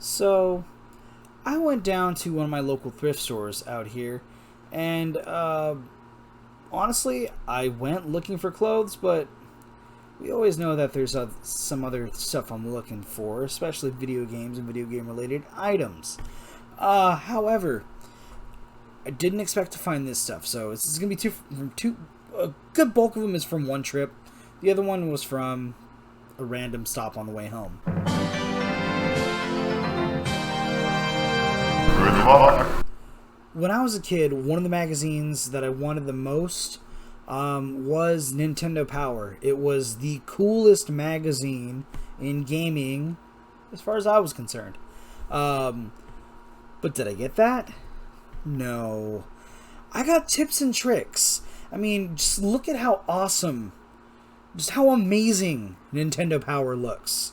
So, I went down to one of my local thrift stores out here, and honestly, I went looking for clothes, but we always know that there's some other stuff I'm looking for, especially video games and video game related items. However, I didn't expect to find this stuff, so this is gonna be a good bulk of them is from one trip. The other one was from a random stop on the way home. When I was a kid, one of the magazines that I wanted the most was Nintendo Power. It was the coolest magazine in gaming, as far as I was concerned. But did I get that? No. I got tips and tricks. I mean, just look at how awesome, just how amazing Nintendo Power looks.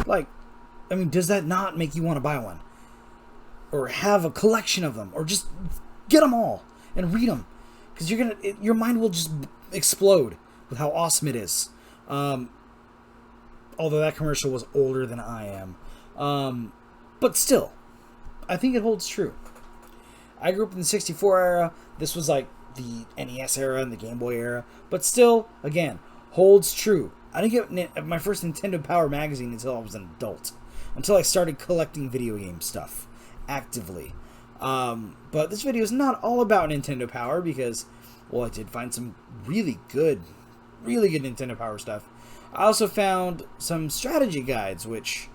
Like, I mean, does that not make you want to buy one? Or have a collection of them? Or just get them all and read them? Because your mind will just explode with how awesome it is. Although that commercial was older than I am. But still, I think it holds true. I grew up in the 64 era. This was like the NES era and the Game Boy era. But still, again, holds true. I didn't get my first Nintendo Power magazine until I was an adult. Until I started collecting video game stuff actively. But this video is not all about Nintendo Power because, well, I did find some really good Nintendo Power stuff. I also found some strategy guides, which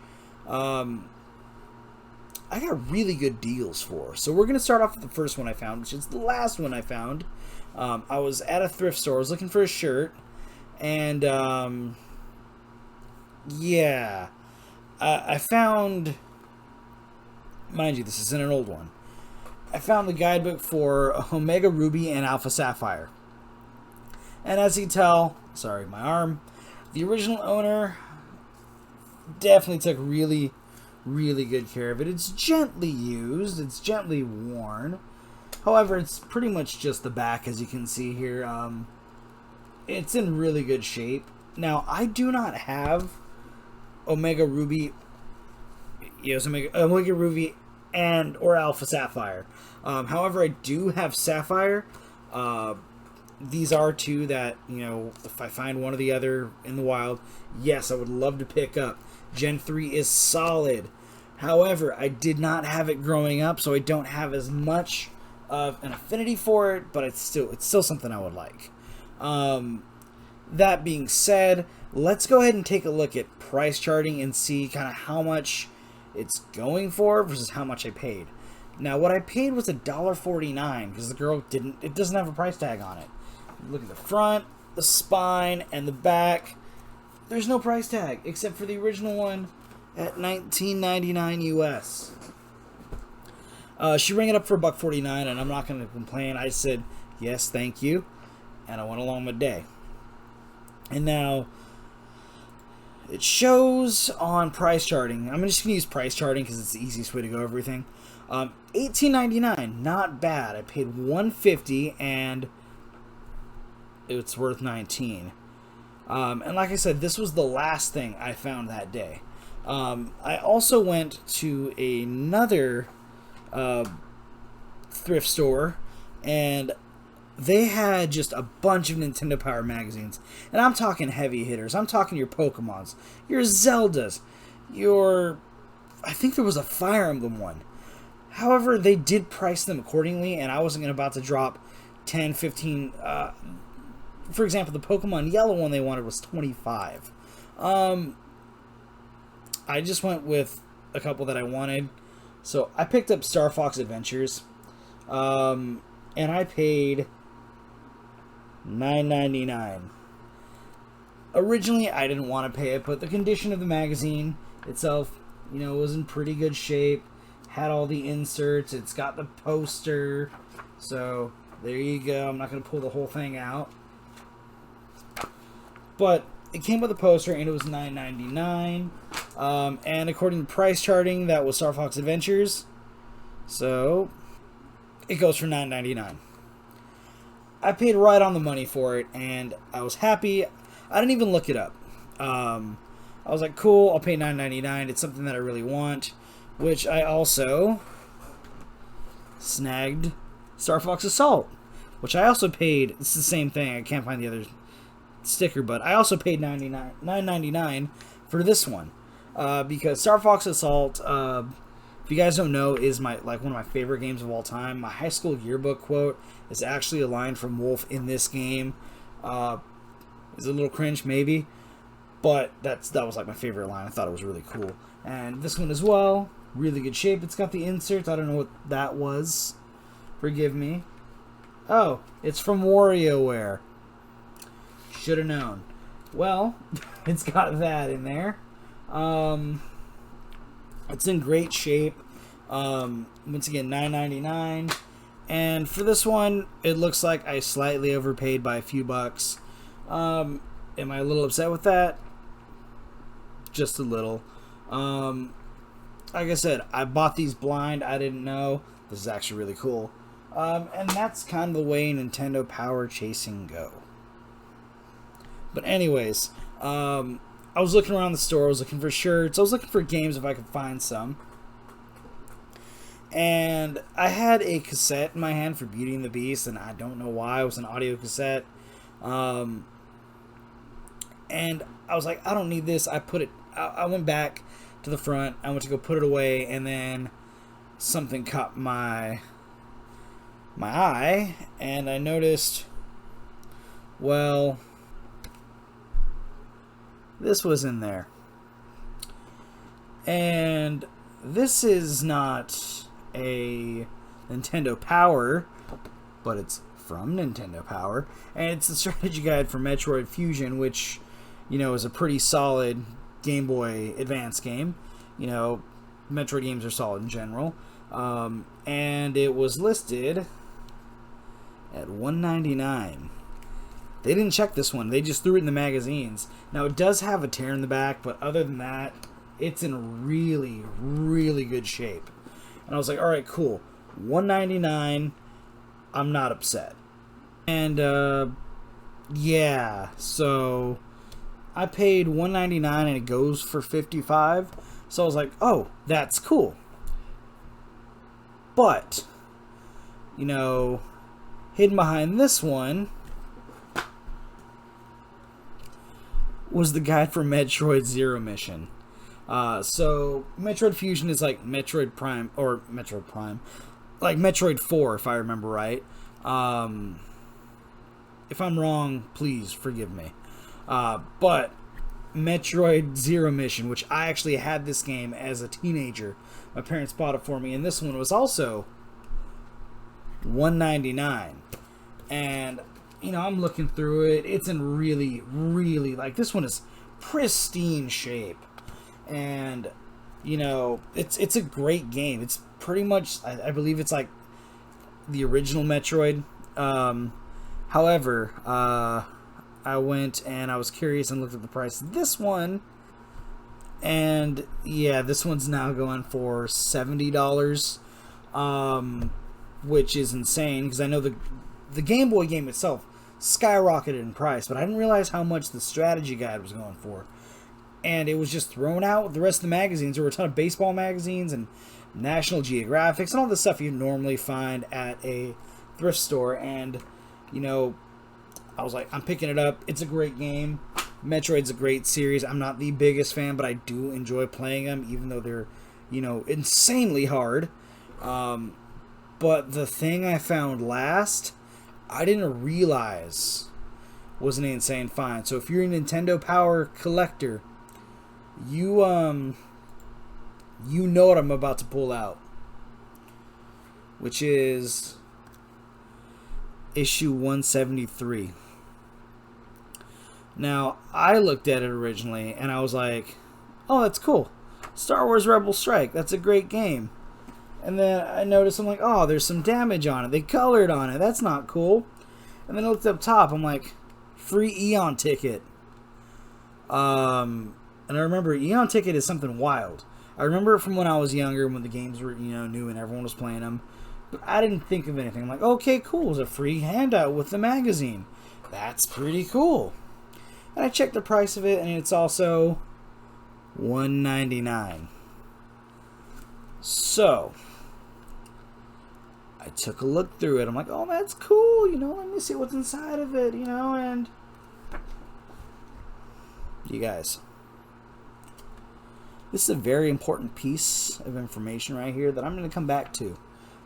I got really good deals for. So we're going to start off with the first one I found, which is the last one I found. I was at a thrift store. I was looking for a shirt. And, yeah, I found, mind you, this isn't an old one. I found the guidebook for Omega Ruby and Alpha Sapphire. And as you can tell, sorry, my arm, the original owner definitely took really good care of it. It's gently used, it's gently worn. However, it's pretty much just the back, as you can see here. It's in really good shape. Now, I do not have Omega Ruby, yes, Omega Ruby and or Alpha Sapphire. However, I do have Sapphire. These are two that, you know, if I find one or the other in the wild, yes, I would love to pick up. Gen 3 is solid. However, I did not have it growing up, so I don't have as much of an affinity for it, but it's still something I would like. That being said, let's go ahead and take a look at price charting and see kind of how much it's going for versus how much I paid. Now, what I paid was $1.49 because the girl it doesn't have a price tag on it. Look at the front, the spine, and the back. There's no price tag except for the original one at $19.99 US. She rang it up for $1.49, and I'm not going to complain. I said, yes, thank you, and I went along my day. And now, it shows on price charting. I'm just going to use price charting because it's the easiest way to go over everything. $18.99, not bad. I paid $1.50, and it's worth $19. And like I said, this was the last thing I found that day. I also went to another thrift store, and they had just a bunch of Nintendo Power magazines. And I'm talking heavy hitters. I'm talking your Pokemons, your Zeldas, I think there was a Fire Emblem one. However, they did price them accordingly, and I wasn't about to drop 10, 15... for example, the Pokemon Yellow one they wanted was $25. I just went with a couple that I wanted. So I picked up Star Fox Adventures. And I paid $9.99. Originally, I didn't want to pay it, but the condition of the magazine itself, you know, was in pretty good shape. had all the inserts. It's got the poster. So there you go. I'm not going to pull the whole thing out. But it came with a poster, and it was $9.99. And according to price charting, that was Star Fox Adventures. So it goes for $9.99. I paid right on the money for it, and I was happy. I didn't even look it up. I was like, cool, I'll pay $9.99. It's something that I really want, which I also snagged Star Fox Assault, which I also paid. It's the same thing. I can't find the other sticker, but I also paid $9.99 for this one, because Star Fox Assault, if you guys don't know, is one of my favorite games of all time. My high school yearbook quote is actually a line from Wolf in this game. It's a little cringe, maybe, but that was like my favorite line. I thought it was really cool. And this one as well, really good shape. It's got the inserts. I don't know what that was. Forgive me. Oh, it's from WarioWare. Should have known. Well, it's got that in there. It's in great shape. Once again, $9.99. And for this one, it looks like I slightly overpaid by a few bucks. Am I a little upset with that? Just a little. Like I said, I bought these blind. I didn't know. This is actually really cool. And that's kind of the way Nintendo Power Chasing go. But anyways, I was looking around the store. I was looking for shirts. I was looking for games if I could find some. And I had a cassette in my hand for Beauty and the Beast, and I don't know why. It was an audio cassette. And I was like, I don't need this. I went back to the front. I went to go put it away, and then something caught my eye, and I noticed, well, this was in there. And this is not a Nintendo Power, but it's from Nintendo Power, and it's the strategy guide for Metroid Fusion, which, you know, is a pretty solid Game Boy Advance game. You know, Metroid games are solid in general. And it was listed at $1.99. They didn't check this one. They just threw it in the magazines. Now, it does have a tear in the back, but other than that, it's in really, really good shape. And I was like, all right, cool. $1.99. I'm not upset. And, yeah, so I paid $1.99 and it goes for $55. So I was like, oh, that's cool. But, you know, hidden behind this one was the guide for Metroid Zero Mission. So Metroid Fusion is like Metroid Prime, like Metroid 4, if I remember right. If I'm wrong, please forgive me. But Metroid Zero Mission, which I actually had this game as a teenager. My parents bought it for me, and this one was also $1.99. And, you know, I'm looking through it. It's in really, really, like, this one is pristine shape. And, you know, it's a great game. It's pretty much, I believe it's like the original Metroid. However, I went and I was curious and looked at the price of this one. And, yeah, this one's now going for $70. Which is insane, because I know the Game Boy game itself skyrocketed in price, but I didn't realize how much the strategy guide was going for. And it was just thrown out with the rest of the magazines. There were a ton of baseball magazines and National Geographics and all the stuff you normally find at a thrift store. And, you know, I was like, I'm picking it up. It's a great game. Metroid's a great series. I'm not the biggest fan, but I do enjoy playing them, even though they're, you know, insanely hard. But the thing I found last, I didn't realize was an insane find. So if you're a Nintendo Power collector, you know what I'm about to pull out, which is issue 173. Now, I looked at it originally, and I was like, oh, that's cool. Star Wars Rebel Strike, that's a great game. And then I noticed, I'm like, oh, there's some damage on it. They colored on it. That's not cool. And then I looked up top. I'm like, free Eon ticket. And I remember Eon ticket is something wild. I remember it from when I was younger, when the games were, new and everyone was playing them. But I didn't think of anything. I'm like, okay, cool. It's a free handout with the magazine. That's pretty cool. And I checked the price of it, and it's also $1.99. So I took a look through it. I'm like, oh, that's cool. Let me see what's inside of it, and you guys, this is a very important piece of information right here that I'm going to come back to.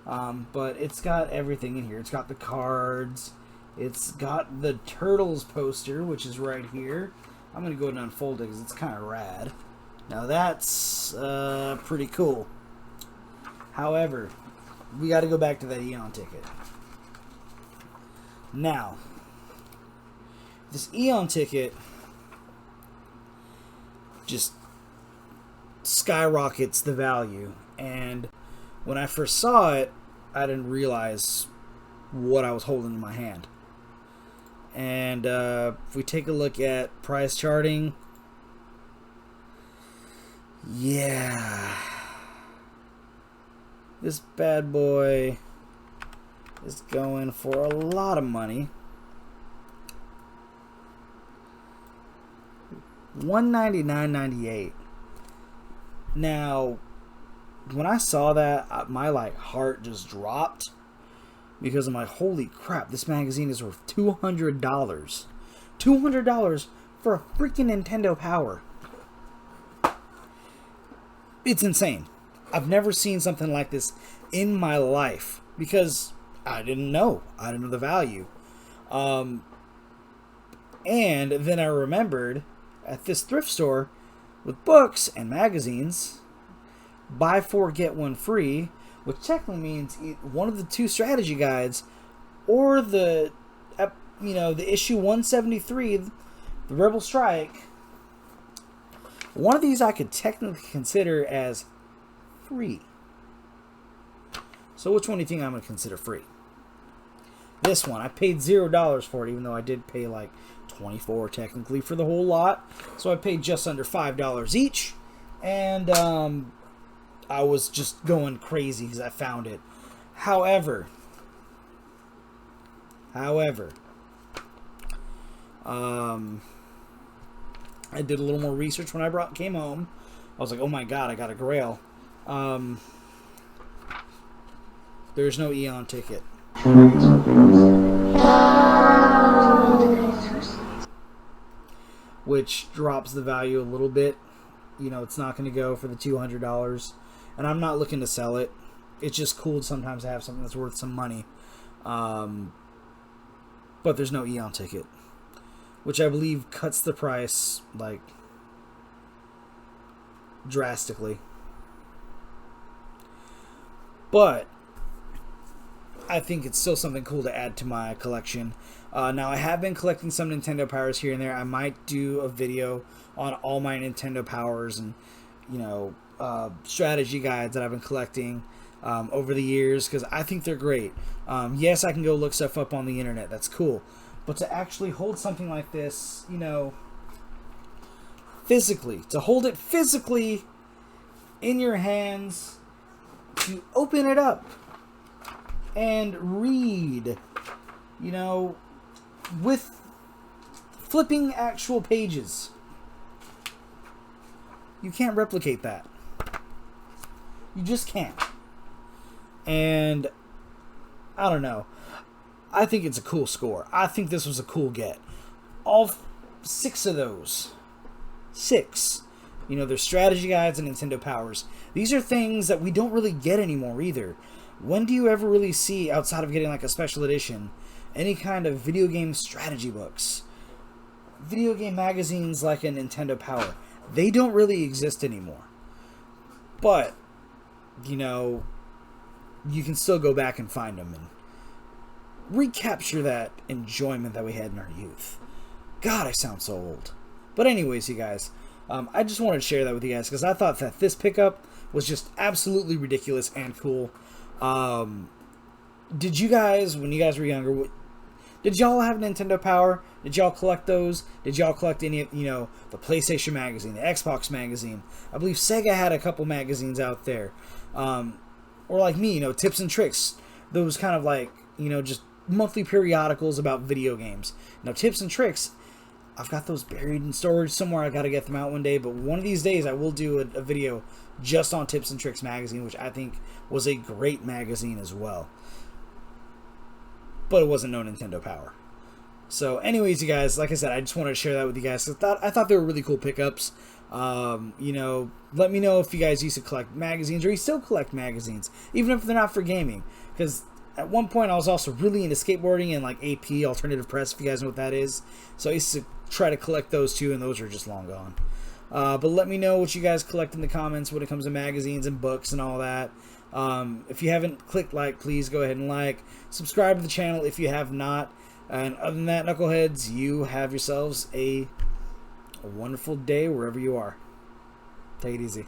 But it's got everything in here. It's got the cards. It's got the Turtles poster, which is right here. I'm going to go ahead and unfold it because it's kind of rad. Now that's pretty cool. However, we got to go back to that Eon ticket. Now, this Eon ticket just skyrockets the value. And when I first saw it, I didn't realize what I was holding in my hand. And if we take a look at price charting, yeah, this bad boy is going for a lot of money. $199.98. Now, when I saw that, my heart just dropped, because I'm like, holy crap, this magazine is worth $200. $200 for a freaking Nintendo Power. It's insane. I've never seen something like this in my life, because I didn't know the value. And then I remembered, at this thrift store with books and magazines, buy 4 get 1 free, which technically means one of the 2 strategy guides, or the issue 173, the Rebel Strike. One of these I could technically consider as free. So which one do you think I'm going to consider free? This one. I paid $0 for it, even though I did pay like $24 technically for the whole lot. So I paid just under $5 each. And I was just going crazy because I found it. However, I did a little more research when I came home. I was like, oh my god, I got a Grail. There's no Eon ticket. Which drops the value a little bit. It's not going to go for the $200. And I'm not looking to sell it. It's just cool sometimes to have something that's worth some money. But there's no Eon ticket, which I believe cuts the price drastically. But I think it's still something cool to add to my collection. Now, I have been collecting some Nintendo Powers here and there. I might do a video on all my Nintendo Powers and, strategy guides that I've been collecting over the years, because I think they're great. Yes, I can go look stuff up on the internet. That's cool. But to actually hold something like this, physically, to hold it physically in your hands, to open it up and read, with flipping actual pages. You can't replicate that. You just can't. And I don't know. I think it's a cool score. I think this was a cool get. All 6 of those. 6. There's strategy guides and Nintendo Powers. These are things that we don't really get anymore either. When do you ever really see, outside of getting a special edition, any kind of video game strategy books? Video game magazines like a Nintendo Power. They don't really exist anymore. But, you can still go back and find them and recapture that enjoyment that we had in our youth. God, I sound so old. But anyways, you guys, I just wanted to share that with you guys, because I thought that this pickup was just absolutely ridiculous and cool. Did you guys, when you guys were younger, did y'all have Nintendo Power? Did y'all collect those? Did y'all collect any, the PlayStation magazine, the Xbox magazine? I believe Sega had a couple magazines out there. Or like me, Tips and Tricks. Those kind of like, just monthly periodicals about video games. Now, Tips and Tricks, I've got those buried in storage somewhere. I got to get them out one day. But one of these days, I will do a video just on Tips and Tricks magazine, which I think was a great magazine as well. But it wasn't no Nintendo Power. So, anyways, you guys, like I said, I just wanted to share that with you guys. I thought they were really cool pickups. Let me know if you guys used to collect magazines, or you still collect magazines, even if they're not for gaming. Because at one point, I was also really into skateboarding and like AP, Alternative Press, if you guys know what that is. So I used to try to collect those too, and those are just long gone. But let me know what you guys collect in the comments when it comes to magazines and books and all that. If you haven't clicked like, please go ahead and like. Subscribe to the channel if you have not. And other than that, Knuckleheads, you have yourselves a wonderful day wherever you are. Take it easy.